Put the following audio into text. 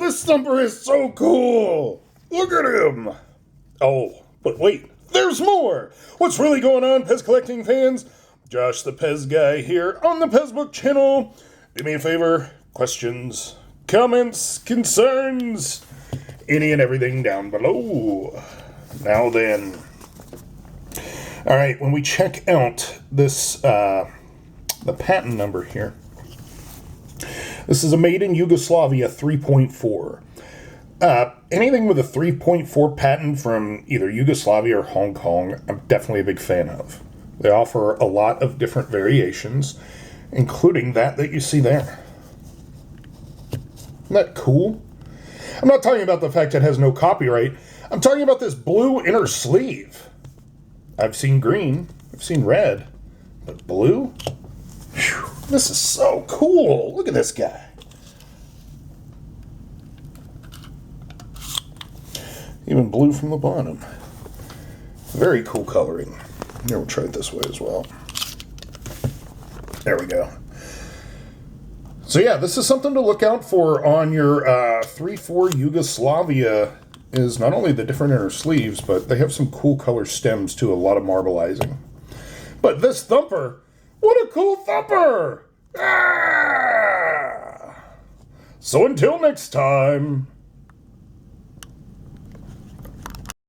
this Thumper is so cool! Look at him! Oh, but wait, there's more! What's really going on, PEZ collecting fans? Josh the PEZ guy here on the PEZ Book channel. Do me a favor, questions, comments, concerns, any and everything down below. Now then. Alright, when we check out this, the patent number here, this is a Made in Yugoslavia 3.4. Anything with a 3.4 patent from either Yugoslavia or Hong Kong, I'm definitely a big fan of. They offer a lot of different variations, including that you see there. Isn't that cool? I'm not talking about the fact that it has no copyright. I'm talking about this blue inner sleeve. I've seen green, I've seen red, but blue? Whew, this is so cool. Look at this guy. Even blue from the bottom. Very cool coloring. Here, we'll try it this way as well. There we go. So yeah, this is something to look out for on your 3.4 Yugoslavia. Is not only the different inner sleeves, but they have some cool color stems too, a lot of marbleizing. But this Thumper, what a cool Thumper! Ah! So until next time.